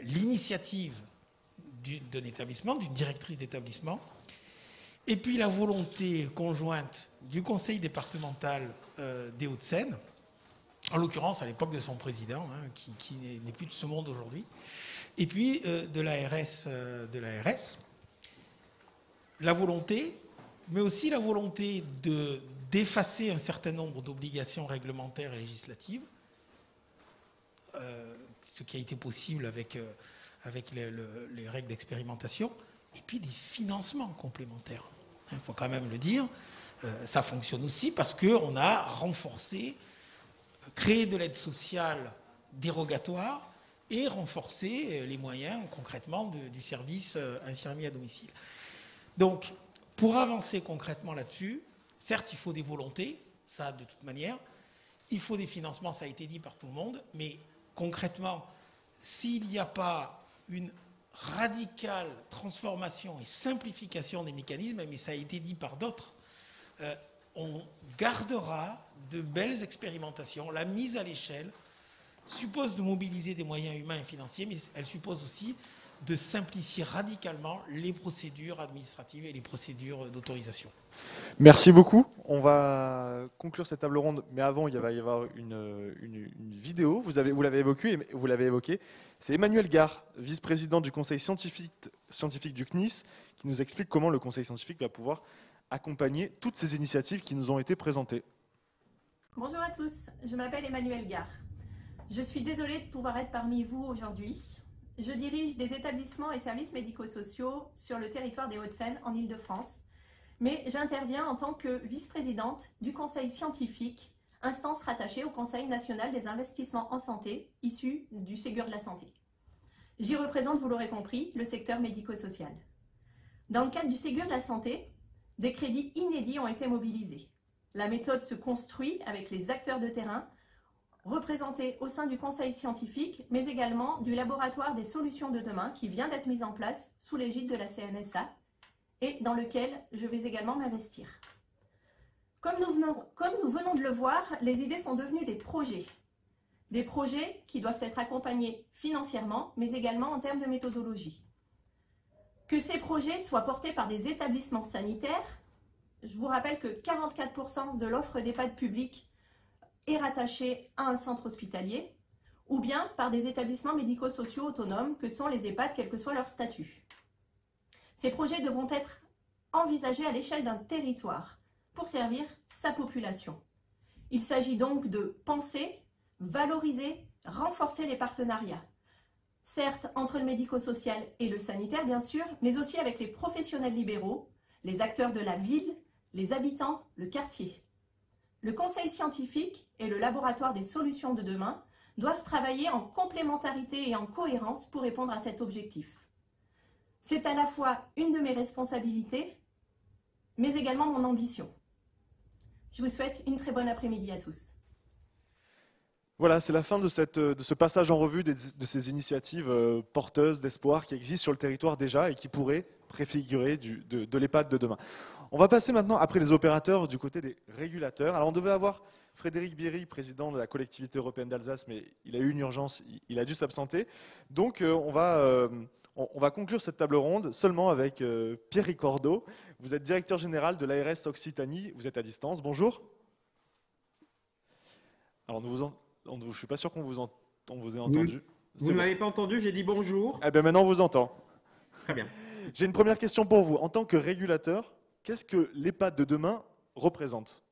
l'initiative d'un établissement, d'une directrice d'établissement, et puis la volonté conjointe du conseil départemental des Hauts-de-Seine, en l'occurrence à l'époque de son président, hein, qui n'est plus de ce monde aujourd'hui, et puis de l'ARS, la volonté, mais aussi la volonté d'effacer un certain nombre d'obligations réglementaires et législatives, ce qui a été possible avec les règles d'expérimentation, et puis des financements complémentaires. Il faut quand même le dire, ça fonctionne aussi parce qu'on a renforcé, créé de l'aide sociale dérogatoire et renforcé les moyens concrètement du service infirmier à domicile. Donc, pour avancer concrètement là-dessus, certes, il faut des volontés, ça de toute manière, il faut des financements, ça a été dit par tout le monde, mais concrètement, s'il n'y a pas une radicale transformation et simplification des mécanismes, mais ça a été dit par d'autres, on gardera de belles expérimentations. La mise à l'échelle suppose de mobiliser des moyens humains et financiers, mais elle suppose aussi de simplifier radicalement les procédures administratives et les procédures d'autorisation. Merci beaucoup. On va conclure cette table ronde, mais avant, il va y avoir une vidéo. Vous l'avez évoqué. C'est Emmanuel Gare, vice-président du conseil scientifique du CNIS, qui nous explique comment le conseil scientifique va pouvoir accompagner toutes ces initiatives qui nous ont été présentées. Bonjour à tous, je m'appelle Emmanuel Gare. Je suis désolée de pouvoir être parmi vous aujourd'hui. Je dirige des établissements et services médico-sociaux sur le territoire des Hauts-de-Seine en Île-de-France, mais j'interviens en tant que vice-présidente du conseil scientifique, instance rattachée au Conseil national des investissements en santé, issu du Ségur de la santé. J'y représente, vous l'aurez compris, le secteur médico-social. Dans le cadre du Ségur de la santé, des crédits inédits ont été mobilisés. La méthode se construit avec les acteurs de terrain, représentés au sein du conseil scientifique, mais également du laboratoire des solutions de demain qui vient d'être mis en place sous l'égide de la CNSA et dans lequel je vais également m'investir. Comme nous venons de le voir, les idées sont devenues des projets qui doivent être accompagnés financièrement, mais également en termes de méthodologie. Que ces projets soient portés par des établissements sanitaires, je vous rappelle que 44% de l'offre d'EHPAD public est rattachée à un centre hospitalier, ou bien par des établissements médico-sociaux autonomes que sont les EHPAD, quel que soit leur statut. Ces projets devront être envisagés à l'échelle d'un territoire pour servir sa population. Il s'agit donc de penser, valoriser, renforcer les partenariats. Certes, entre le médico-social et le sanitaire, bien sûr, mais aussi avec les professionnels libéraux, les acteurs de la ville, les habitants, le quartier. Le conseil scientifique et le laboratoire des solutions de demain doivent travailler en complémentarité et en cohérence pour répondre à cet objectif. C'est à la fois une de mes responsabilités, mais également mon ambition. Je vous souhaite une très bonne après-midi à tous. Voilà, c'est la fin de ce passage en revue de ces initiatives porteuses d'espoir qui existent sur le territoire déjà et qui pourraient préfigurer de l'EHPAD de demain. On va passer maintenant, après les opérateurs, du côté des régulateurs. Alors on devait avoir Frédéric Bierry, président de la collectivité européenne d'Alsace, mais il a eu une urgence, il a dû s'absenter. Donc on va conclure cette table ronde seulement avec Pierre Ricordo. Vous êtes directeur général de l'ARS Occitanie, vous êtes à distance. Bonjour. Alors je ne suis pas sûr qu'on vous ait entendu. Vous ne m'avez pas entendu, j'ai dit bonjour. Eh bien maintenant on vous entend. Très bien. J'ai une première question pour vous. En tant que régulateur, qu'est-ce que l'EHPAD de demain représente ?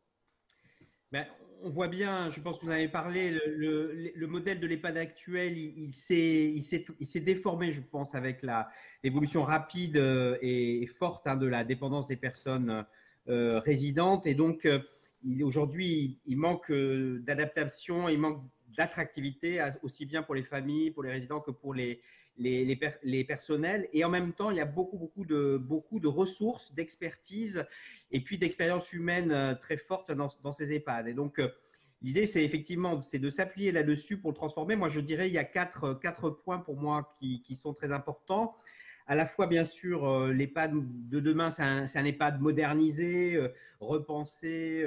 On voit bien, je pense que vous en avez parlé, le modèle de l'EHPAD actuel, il s'est déformé, je pense, avec l'évolution rapide et forte de la dépendance des personnes résidentes. Et donc, aujourd'hui, il manque d'adaptation, il manque d'attractivité, aussi bien pour les familles, pour les résidents que pour les personnels. Et en même temps, il y a beaucoup de ressources, d'expertise et puis d'expérience humaine très forte dans ces EHPAD. Et donc, l'idée, c'est effectivement de s'appuyer là-dessus pour le transformer. Moi, je dirais il y a quatre points pour moi qui sont très importants. À la fois, bien sûr, l'EHPAD de demain, c'est un EHPAD modernisé, repensé,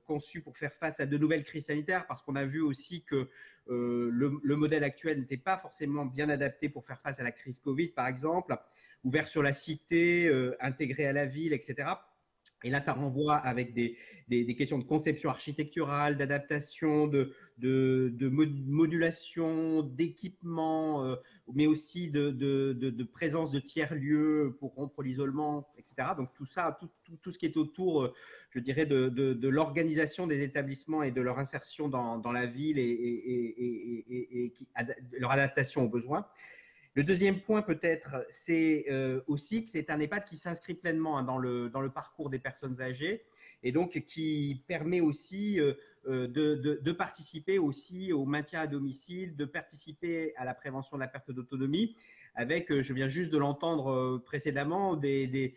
conçu pour faire face à de nouvelles crises sanitaires, parce qu'on a vu aussi que le modèle actuel n'était pas forcément bien adapté pour faire face à la crise Covid, par exemple, ouvert sur la cité, intégré à la ville, etc. Et là, ça renvoie avec des questions de conception architecturale, d'adaptation, de modulation, d'équipement, mais aussi de présence de tiers-lieux pour rompre l'isolement, etc. Donc tout ça, tout ce qui est autour, je dirais, de l'organisation des établissements et de leur insertion dans la ville et leur adaptation aux besoins. Le deuxième point peut-être, c'est aussi que c'est un EHPAD qui s'inscrit pleinement dans le parcours des personnes âgées et donc qui permet aussi de participer aussi au maintien à domicile, de participer à la prévention de la perte d'autonomie, avec, je viens juste de l'entendre précédemment, des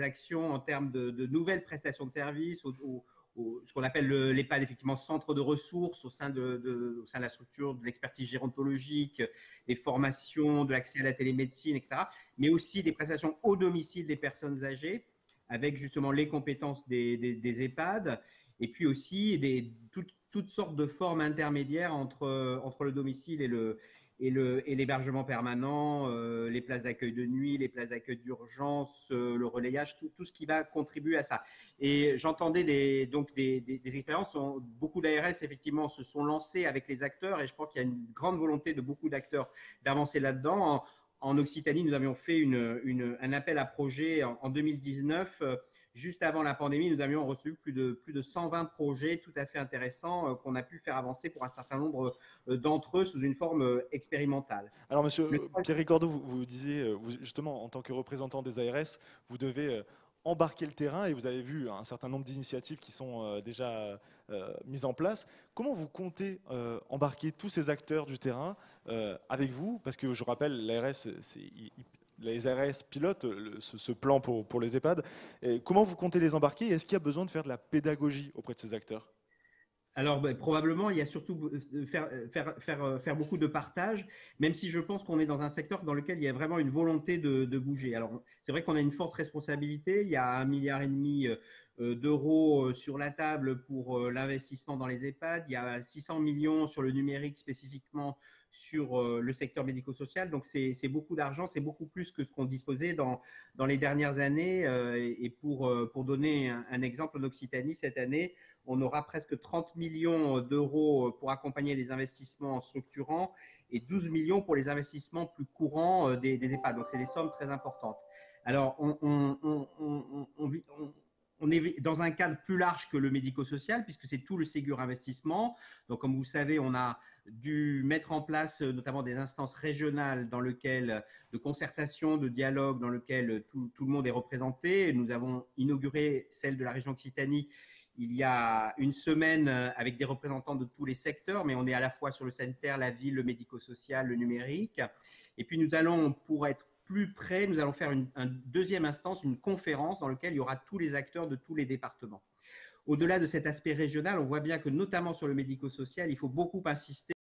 actions en termes de nouvelles prestations de services, ce qu'on appelle l'EHPAD, effectivement, centre de ressources au sein de la structure, de l'expertise gérontologique, des formations, de l'accès à la télémédecine, etc. Mais aussi des prestations au domicile des personnes âgées, avec justement les compétences des EHPAD, et puis aussi toutes sortes de formes intermédiaires entre le domicile et l'hébergement permanent, les places d'accueil de nuit, les places d'accueil d'urgence, le relayage, tout ce qui va contribuer à ça. Et j'entendais des expériences, beaucoup d'ARS effectivement se sont lancés avec les acteurs, et je pense qu'il y a une grande volonté de beaucoup d'acteurs d'avancer là-dedans. En Occitanie, nous avions fait un appel à projet en 2019. Juste avant la pandémie, nous avions reçu plus de 120 projets tout à fait intéressants qu'on a pu faire avancer pour un certain nombre d'entre eux sous une forme expérimentale. Alors, monsieur Pierre Cordeau, vous disiez, justement, en tant que représentant des ARS, vous devez embarquer le terrain, et vous avez vu un certain nombre d'initiatives qui sont déjà mises en place. Comment vous comptez embarquer tous ces acteurs du terrain avec vous? Parce que je rappelle, l'ARS, les ARS pilotent ce plan pour les EHPAD. Et comment vous comptez les embarquer? Est-ce qu'il y a besoin de faire de la pédagogie auprès de ces acteurs? Alors, probablement, il y a surtout faire beaucoup de partage, même si je pense qu'on est dans un secteur dans lequel il y a vraiment une volonté de bouger. Alors, c'est vrai qu'on a une forte responsabilité. Il y a 1,5 milliard d'euros sur la table pour l'investissement dans les EHPAD. Il y a 600 millions sur le numérique spécifiquement sur le secteur médico-social. Donc, c'est beaucoup d'argent, c'est beaucoup plus que ce qu'on disposait dans les dernières années. Et pour donner un exemple, en Occitanie, cette année, on aura presque 30 millions d'euros pour accompagner les investissements structurants et 12 millions pour les investissements plus courants des EHPAD. Donc, c'est des sommes très importantes. Alors, on est dans un cadre plus large que le médico-social, puisque c'est tout le Ségur investissement. Donc, comme vous savez, on a dû mettre en place notamment des instances régionales de concertation, de dialogue, dans lesquelles tout le monde est représenté. Nous avons inauguré celle de la région Occitanie il y a une semaine avec des représentants de tous les secteurs, mais on est à la fois sur le sanitaire, la ville, le médico-social, le numérique. Et puis nous allons, pour être plus près, nous allons faire une deuxième instance, une conférence dans laquelle il y aura tous les acteurs de tous les départements. Au-delà de cet aspect régional, on voit bien que notamment sur le médico-social, il faut beaucoup insister